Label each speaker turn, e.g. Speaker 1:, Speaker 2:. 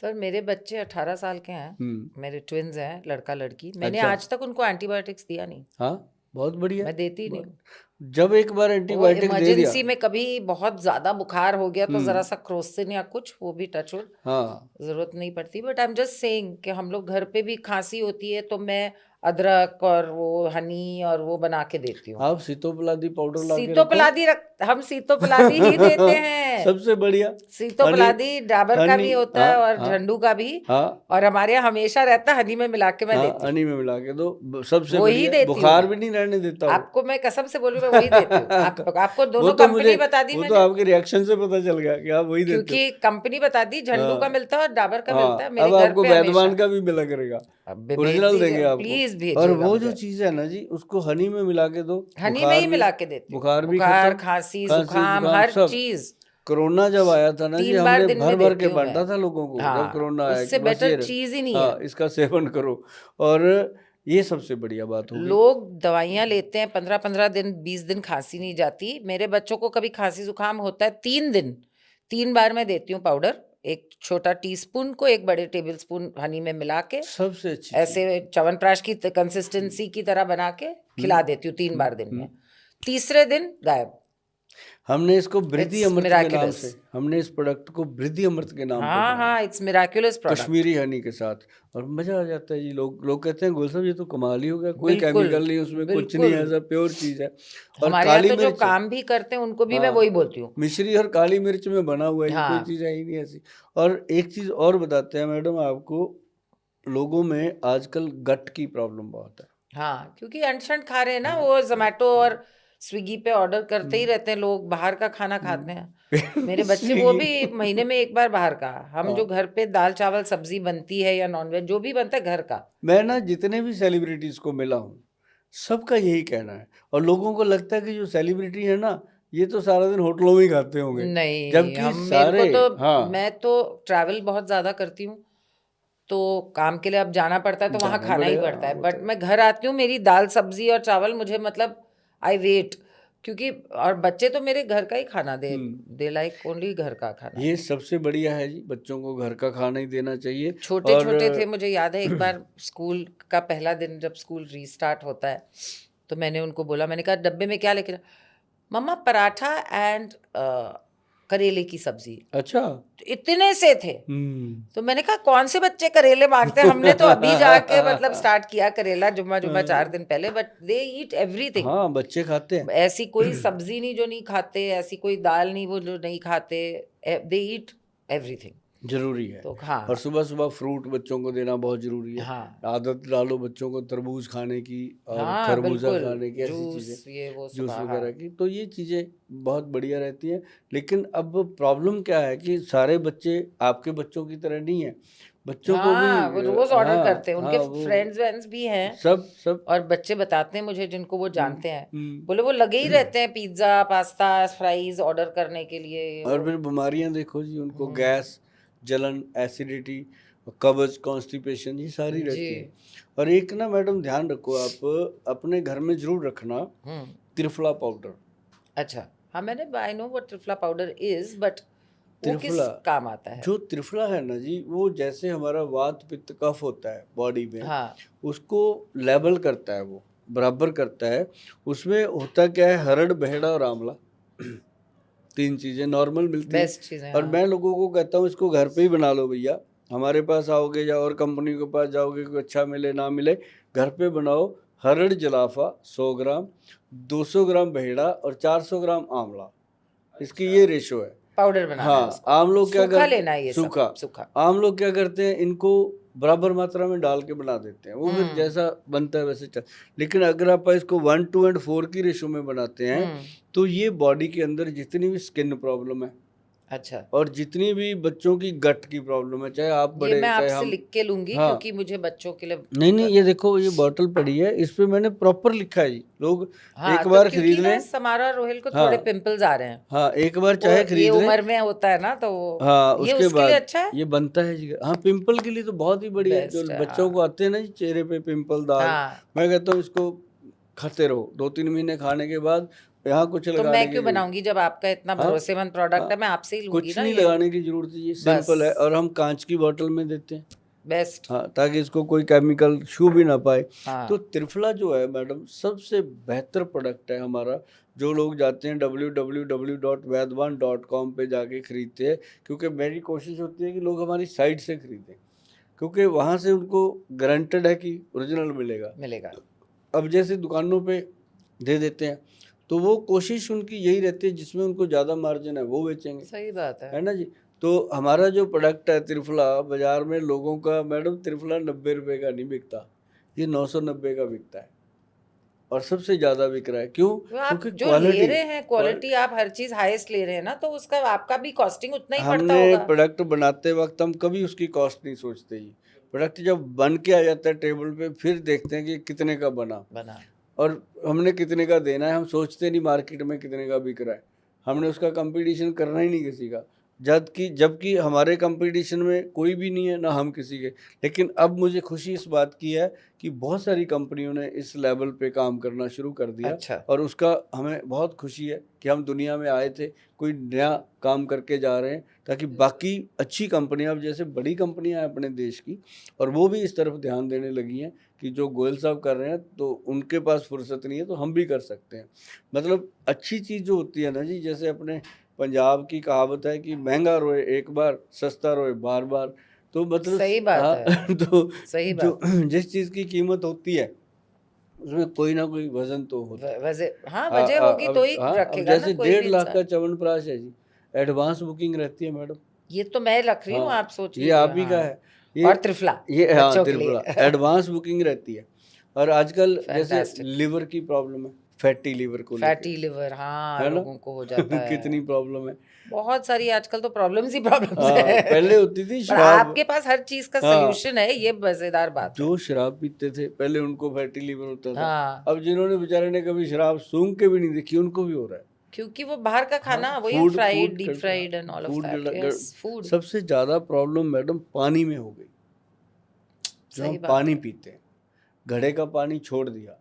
Speaker 1: Sir मेरे बच्चे 18 साल के हैं, मेरे ट्विन्स हैं, लड़का लड़की। मैंने
Speaker 2: अच्छा।
Speaker 1: आज तक उनको एंटीबायोटिक्स दिया नहीं,
Speaker 2: हाँ, बहुत बढ़िया।
Speaker 1: मैं देती ही नहीं हूँ।
Speaker 2: जब एक बार
Speaker 1: वो
Speaker 2: एंटीबायोटिक दे दिया,
Speaker 1: इमरजेंसी में कभी बहुत ज्यादा बुखार हो गया तो जरा सा क्रोसिन या कुछ, वो भी टचवुड
Speaker 2: हाँ,
Speaker 1: जरूरत नहीं पड़ती। But I am just saying कि हम लोग घर पे भी खांसी होती है तो मैं अदरक और वो हनी और वो बना के देती हूँ।
Speaker 2: आप सीतोपलादी पाउडर ला के रखो।
Speaker 1: सीतोपलादी हम सीतोपलादी ही देते हैं।
Speaker 2: सबसे बढ़िया।
Speaker 1: सीतोपलादी डाबर का
Speaker 2: हनी,
Speaker 1: भी होता है
Speaker 2: हाँ
Speaker 1: और
Speaker 2: हाँ
Speaker 1: झंडू का भी।
Speaker 2: हाँ
Speaker 1: और हमारे यहाँ हमेशा रहता है, हनी में मिला के मैं
Speaker 2: हाँ,
Speaker 1: देती हूँ।
Speaker 2: हनी में मिला के दो, सबसे
Speaker 1: वो ही
Speaker 2: बढ़िया।
Speaker 1: देती हूँ
Speaker 2: बुखार
Speaker 1: मैं।
Speaker 2: भी नहीं रहने देता वो।
Speaker 1: आपको मैं कसम से बोल रही हूँ, मैं वही देती हूँ। आपको
Speaker 2: वो
Speaker 1: दोनों
Speaker 2: तो मुझे,
Speaker 1: कंपनी बता दी
Speaker 2: वो तो
Speaker 1: मैंने,
Speaker 2: आपके रिएक्शन से पता चल गया कि आप वही देते हो।
Speaker 1: क्योंकि कंपनी बता दी, झंडू का
Speaker 2: हाँ
Speaker 1: मिलता है और डाबर का मिलता है
Speaker 2: हाँ,
Speaker 1: मेरे
Speaker 2: अब
Speaker 1: घर
Speaker 2: आपको
Speaker 1: पे हमेशा।
Speaker 2: वैद्यमान का भी मिला करेगा,
Speaker 1: अब भेज
Speaker 2: ओरिजिनल
Speaker 1: दीजिए,
Speaker 2: देंगे आपको।
Speaker 1: प्लीज
Speaker 2: और
Speaker 1: भेजिएगा
Speaker 2: वो जो
Speaker 1: मुझे।
Speaker 2: चीज़ है ना जी, उसको हनी में मिला के दो,
Speaker 1: हनी में ही
Speaker 2: बुखार भी,
Speaker 1: मिला के देती हूँ।
Speaker 2: बुखार भी
Speaker 1: बुखार,
Speaker 2: खत्म,
Speaker 1: खांसी,
Speaker 2: खांसी
Speaker 1: जुकाम,
Speaker 2: जुकाम
Speaker 1: हर
Speaker 2: सब।
Speaker 1: चीज
Speaker 2: कोरोना जब आया था ना जी,
Speaker 1: 3 बार
Speaker 2: हमने
Speaker 1: दिन
Speaker 2: भर
Speaker 1: में
Speaker 2: भर
Speaker 1: देती
Speaker 2: के
Speaker 1: हूँ मैं।
Speaker 2: बांटा था लोगों को जब
Speaker 1: हाँ,
Speaker 2: कोरोना आया कि
Speaker 1: उससे
Speaker 2: बस
Speaker 1: बेटर
Speaker 2: ये
Speaker 1: चीज ही नहीं है।
Speaker 2: हाँ, इसका सेवन करो। और ये सबसे बढ़िया बात हो गई।
Speaker 1: लोग दवाइयां लेते हैं 15-15 दिन, 20 दिन खांसी नहीं जाती। मेरे बच्चों को कभी खांसी जुकाम होता है 3 दिन, 3 बार मैं देती हूँ पाउडर। एक छोटा टीस्पून को एक बड़े टेबल स्पून हनी में मिला के
Speaker 2: सबसे अच्छी
Speaker 1: ऐसे
Speaker 2: चीज।
Speaker 1: च्यवनप्राश की कंसिस्टेंसी की तरह बना के खिला देती हूँ 3 बार दिन
Speaker 2: हम्म।
Speaker 1: में। तीसरे दिन गायब।
Speaker 2: हमने इसको वृद्धि
Speaker 1: इट्स
Speaker 2: अमृत के नाम
Speaker 1: मिराकुलस।
Speaker 2: से, हमने इस प्रोडक्ट को वृद्धि अमृत के नाम पे
Speaker 1: हाँ
Speaker 2: बनाया,
Speaker 1: हाँ, it's miraculous product.
Speaker 2: Kashmiri Honey के साथ। और मजा आ जाता है जी। लोग लोग कहते हैं गोल साहब ये तो कमाल ही हो गया, कोई
Speaker 1: बिल्कुल
Speaker 2: केमिकल नहीं उसमें, कुछ नहीं
Speaker 1: बिल्कुल।
Speaker 2: है, सब प्योर चीज है। और
Speaker 1: हमारे यहाँ
Speaker 2: काली
Speaker 1: तो जो
Speaker 2: मिर्च,
Speaker 1: काम भी करते हैं उनको भी मैं
Speaker 2: हाँ,
Speaker 1: वही बोलती हूँ।
Speaker 2: मिश्री और काली मिर्च में बना हुआ है, ये कोई
Speaker 1: हाँ
Speaker 2: चीज़ है ही नहीं ऐसी। और एक चीज़ और बताते हैं मैडम आपको, लोगों में आजकल गट की प्रॉब्लम बहुत है।
Speaker 1: हाँ, क्योंकि अनशन खा रहे हैं ना, वो जोमेटो और स्विगी पे ऑर्डर करते ही रहते हैं लोग, बाहर का खाना खाते हैं। मेरे बच्चे वो
Speaker 2: स्विगी,
Speaker 1: भी महीने में एक बार बाहर का। हम जो
Speaker 2: हाँ।
Speaker 1: घर पे दाल चावल सब्जी बनती है या नॉनवेज जो भी बनता है घर का।
Speaker 2: मैं ना जितने भी सेलिब्रिटीज को मिला हूँ, सबका यही कहना है। और लोगों को लगता है कि जो सेलिब्रिटी है ना, ये तो सारा दिन होटलों में ही खाते होंगे,
Speaker 1: नहीं,
Speaker 2: जबकि
Speaker 1: हम मेरे को
Speaker 2: सारे,
Speaker 1: तो,
Speaker 2: हाँ,
Speaker 1: मैं तो ट्रैवल बहुत ज्यादा करती हूँ तो काम के लिए अब जाना पड़ता है तो वहां
Speaker 2: जाना
Speaker 1: खाना ही
Speaker 2: पड़ेगा,
Speaker 1: पड़ता
Speaker 2: हाँ,
Speaker 1: है।
Speaker 2: वो तो
Speaker 1: बट
Speaker 2: है।
Speaker 1: मैं घर आती हूँ, मेरी दाल सब्जी और चावल मुझे मतलब आई वेट, क्योंकि और बच्चे तो मेरे घर का ही खाना दे लाइक ओनली घर का खाना।
Speaker 2: ये सबसे बढ़िया है जी, बच्चों को घर का खाना ही देना चाहिए।
Speaker 1: छोटे
Speaker 2: और
Speaker 1: छोटे थे, मुझे याद है एक बार स्कूल का पहला दिन जब स्कूल रीस्टार्ट होता है तो मैंने उनको बोला, मैंने कहा डब्बे में क्या लेके मम्मा पराठा एंड करेले की सब्जी।
Speaker 2: अच्छा,
Speaker 1: तो इतने से थे, तो मैंने कहा कौन से बच्चे करेले मांगते हैं, हमने तो अभी जाके मतलब स्टार्ट किया करेला जुम्मा जुम्मा 4 दिन पहले। But they eat everything.
Speaker 2: हाँ, बच्चे खाते हैं।
Speaker 1: ऐसी कोई सब्जी नहीं जो नहीं खाते, ऐसी कोई दाल नहीं वो जो नहीं खाते, दे ईट एवरीथिंग।
Speaker 2: जरूरी है।
Speaker 1: तो
Speaker 2: और
Speaker 1: हाँ
Speaker 2: सुबह सुबह फ्रूट बच्चों को देना बहुत जरूरी है।
Speaker 1: हाँ
Speaker 2: आदत डालो बच्चों को तरबूज खाने की और
Speaker 1: हाँ
Speaker 2: खरबूजा
Speaker 1: बिल्कुल,
Speaker 2: खाने की, ऐसी चीज़ें,
Speaker 1: जूस ये वो
Speaker 2: जूस
Speaker 1: सुबह, हाँ
Speaker 2: वगैरह की, तो ये चीज़ें बहुत बढ़िया रहती हैं। लेकिन अब प्रॉब्लम क्या है कि सारे बच्चे आपके बच्चों की तरह नहीं है, बच्चों को भी
Speaker 1: हाँ, वो रोज ऑर्डर करते हैं,
Speaker 2: हाँ
Speaker 1: उनके
Speaker 2: हाँ, वो
Speaker 1: फ्रेंड्स वेंड्स भी हैं।
Speaker 2: सब सब।
Speaker 1: और बच्चे बताते हैं मुझे जिनको वो जानते हैं,
Speaker 2: हम्म।
Speaker 1: बोले वो लगे ही रहते हैं पिज्जा पास्ता फ्राइज ऑर्डर करने के लिए ये
Speaker 2: और
Speaker 1: वो।
Speaker 2: फिर बीमारियां देखो जी, उनको गैस, जलन, एसिडिटी, कब्ज, कॉन्स्टिपेशन, ये सारी
Speaker 1: जी।
Speaker 2: रहती है। और एक ना मैडम ध्यान रखो, आप अपने घर में जरूर रखना त्रिफला पाउडर।
Speaker 1: अच्छा, हाँ मैंने, I know what triphala powder is, but वो किस
Speaker 2: त्रिफला,
Speaker 1: काम आता है?
Speaker 2: जो त्रिफला है ना जी, वो जैसे हमारा वात पित्त कफ होता है बॉडी में,
Speaker 1: हाँ
Speaker 2: उसको लेवल करता है, वो बराबर करता है। उसमें होता क्या है, हरड़, बहेड़ा और आंवला, 3 चीज़ें नॉर्मल मिलती हैं।
Speaker 1: बेस्ट चीज़ है,
Speaker 2: और
Speaker 1: हाँ।
Speaker 2: मैं लोगों को कहता हूँ इसको घर पे ही बना लो भैया। हमारे पास आओगे या और कंपनी के पास जाओगे, कोई अच्छा मिले ना मिले, घर पे बनाओ। हरड़ जलाफा 100 ग्राम, 200 ग्राम बहेड़ा और 400 ग्राम आंवला, इसकी ये रेशो है।
Speaker 1: पाउडर बनाना है
Speaker 2: हाँ,
Speaker 1: उसको,
Speaker 2: आम लोग क्या
Speaker 1: सूखा
Speaker 2: करते,
Speaker 1: लेना है ये सब,
Speaker 2: सूखा,
Speaker 1: सूखा।
Speaker 2: आम लोग क्या करते हैं, इनको बराबर मात्रा में डाल के बना देते हैं, वो फिर जैसा बनता है वैसे चल। लेकिन अगर आप इसको 1:4 की रेशो में बनाते हैं, तो ये बॉडी के अंदर जितनी भी स्किन प्रॉब्लम है,
Speaker 1: अच्छा,
Speaker 2: और जितनी भी बच्चों की गट की प्रॉब्लम है, चाहे आप
Speaker 1: ये
Speaker 2: बड़े
Speaker 1: मैं
Speaker 2: चाहे
Speaker 1: आपसे
Speaker 2: हम,
Speaker 1: लिख के लूंगी
Speaker 2: हाँ,
Speaker 1: क्योंकि मुझे बच्चों के लिए
Speaker 2: नहीं नहीं, ये
Speaker 1: करना है।
Speaker 2: देखो ये बॉटल पड़ी है, इस पे मैंने प्रॉपर लिखा है जी, लोग
Speaker 1: हाँ
Speaker 2: एक
Speaker 1: तो
Speaker 2: बार
Speaker 1: क्योंकि
Speaker 2: खरीद
Speaker 1: ना
Speaker 2: लें।
Speaker 1: समारा रोहिल को
Speaker 2: हाँ
Speaker 1: थोड़े पिंपल्स आ रहे हैं,
Speaker 2: हाँ, एक बार
Speaker 1: वो
Speaker 2: चाहे
Speaker 1: ये
Speaker 2: खरीद लें।
Speaker 1: उम्र में होता है ना, तो
Speaker 2: हाँ,
Speaker 1: ये
Speaker 2: उसके
Speaker 1: उसके लिए
Speaker 2: बाद
Speaker 1: अच्छा है,
Speaker 2: ये बनता है जी। हाँ, पिंपल के लिए तो बहुत ही बढ़िया है। जो
Speaker 1: बेस्ट है।
Speaker 2: बच्चों को
Speaker 1: हाँ
Speaker 2: आते हैं ना जी चेहरे पे पिंपल, दाग,
Speaker 1: हाँ
Speaker 2: मैं कहता हूँ इसको खाते रहो, 2-3 महीने खाने के बाद यहाँ कुछ
Speaker 1: तो
Speaker 2: लगाने
Speaker 1: मैं
Speaker 2: की
Speaker 1: क्यों
Speaker 2: जरूरत
Speaker 1: बनाऊंगी जब आपका इतना
Speaker 2: हाँ
Speaker 1: भरोसेमंद प्रोडक्ट
Speaker 2: हाँ
Speaker 1: है, मैं आपसे ही लूंगी
Speaker 2: कुछ
Speaker 1: ना
Speaker 2: नहीं
Speaker 1: ये।
Speaker 2: लगाने की जरूरत है, ये सिंपल है।
Speaker 1: बस
Speaker 2: और हम कांच की बोतल में देते हैं,
Speaker 1: बेस्ट।
Speaker 2: हाँ, ताकि इसको कोई केमिकल छू भी ना पाए। तो
Speaker 1: हाँ
Speaker 2: त्रिफला जो है मैडम सबसे बेहतर प्रोडक्ट है हमारा। जो लोग जाते हैं www.vaidwan.com पे जाके खरीदते हैं, क्योंकि मेरी कोशिश होती है कि लोग हमारी साइट से खरीदें, क्योंकि वहाँ से उनको गारंटेड है कि ओरिजिनल मिलेगा।
Speaker 1: मिलेगा।
Speaker 2: अब जैसे दुकानों पे दे देते हैं, तो वो कोशिश उनकी यही रहती है जिसमें उनको ज़्यादा मार्जिन है वो बेचेंगे,
Speaker 1: सही बात
Speaker 2: है
Speaker 1: है।
Speaker 2: ना जी। तो हमारा जो प्रोडक्ट है त्रिफला, बाजार में लोगों का मैडम त्रिफला 90 रुपये का नहीं बिकता, ये 990 का बिकता है, और सबसे ज़्यादा बिक रहा है। क्यों?
Speaker 1: तो आप
Speaker 2: क्योंकि
Speaker 1: जो ले रहे हैं क्वालिटी, आप हर चीज हाईएस्ट ले रहे हैं ना, तो उसका आपका भी कॉस्टिंग उतना ही पड़ता
Speaker 2: हमने
Speaker 1: होगा।
Speaker 2: प्रोडक्ट बनाते वक्त हम कभी उसकी कॉस्ट नहीं सोचते ही। प्रोडक्ट जब बन के आ जाता है टेबल पे, फिर देखते हैं कि कितने का बना
Speaker 1: बना।
Speaker 2: और हमने कितने का देना है। हम सोचते नहीं मार्केट में कितने का बिक रहा है, हमने उसका कंपटीशन करना ही नहीं किसी का। जबकि हमारे कंपटीशन में कोई भी नहीं है, ना हम किसी के। लेकिन अब मुझे खुशी इस बात की है कि बहुत सारी कंपनियों ने इस लेवल पे काम करना शुरू कर दिया,
Speaker 1: अच्छा।
Speaker 2: और उसका हमें बहुत खुशी है कि हम दुनिया में आए थे, कोई नया काम करके जा रहे हैं, ताकि बाकी अच्छी कंपनियां, अब जैसे बड़ी कंपनियां हैं अपने देश की, और वो भी इस तरफ ध्यान देने लगी हैं कि जो गोयल साहब कर रहे हैं तो उनके पास फुर्सत नहीं है, तो हम भी कर सकते हैं। मतलब अच्छी चीज़ जो होती है ना जी, जैसे अपने पंजाब की कहावत है कि महंगा रोए एक बार, सस्ता रोए बार बार। तो मतलब
Speaker 1: सही बात है।
Speaker 2: हाँ तो
Speaker 1: सही
Speaker 2: जो
Speaker 1: बात।
Speaker 2: जिस चीज़ की कीमत होती है उसमें कोई ना कोई वजन तो होता है।
Speaker 1: वजह, हाँ
Speaker 2: हाँ
Speaker 1: वजह होगी तो ही
Speaker 2: अब
Speaker 1: रखेगा ना
Speaker 2: जैसे
Speaker 1: कोई भी
Speaker 2: 1.5 लाख का
Speaker 1: इंसान।
Speaker 2: च्यवनप्राश है जी, एडवांस बुकिंग रहती है मैडम।
Speaker 1: ये तो मैं रख रही हूँ,
Speaker 2: हाँ,
Speaker 1: आप सोच
Speaker 2: ये
Speaker 1: लीजिए।
Speaker 2: आप ही का
Speaker 1: हाँ।
Speaker 2: है। ये
Speaker 1: और त्रिफला
Speaker 2: ये हाँ
Speaker 1: बच्चों के
Speaker 2: त्रिपुरा
Speaker 1: लिए।
Speaker 2: एडवांस बुकिंग रहती है। और आजकल जैसे
Speaker 1: फैंटास्टिक।
Speaker 2: लिवर की प्रॉब्लम है, फैटी लिवर को लेके,
Speaker 1: फैटी लिवर, हाँ,
Speaker 2: है ना
Speaker 1: लोगों को हो जाता है।
Speaker 2: कितनी प्रॉब्लम है।
Speaker 1: बहुत सारी आजकल तो प्रॉब्लम्स ही प्रॉब्लम्स
Speaker 2: हाँ,
Speaker 1: है।
Speaker 2: पहले होती थी
Speaker 1: पर
Speaker 2: शराब।
Speaker 1: आपके पास हर चीज का
Speaker 2: हाँ,
Speaker 1: सल्यूशन है, ये मजेदार बात है।
Speaker 2: जो शराब पीते थे पहले उनको फैटी लिवर होता था।
Speaker 1: हाँ,
Speaker 2: अब जिन्होंने बेचारे ने कभी शराब सूंघ के भी नहीं देखी, उनको भी हो रहा है।
Speaker 1: क्योंकि वो बाहर का
Speaker 2: हाँ,
Speaker 1: खाना वही
Speaker 2: food
Speaker 1: fried,
Speaker 2: food
Speaker 1: deep fried and all of
Speaker 2: food
Speaker 1: that. Yes, food.
Speaker 2: सबसे ज्यादा प्रॉब्लम मैडम पानी में हो गई। जो हम
Speaker 1: सही बात
Speaker 2: पानी
Speaker 1: है।
Speaker 2: पीते हैं, घड़े का पानी छोड़ दिया,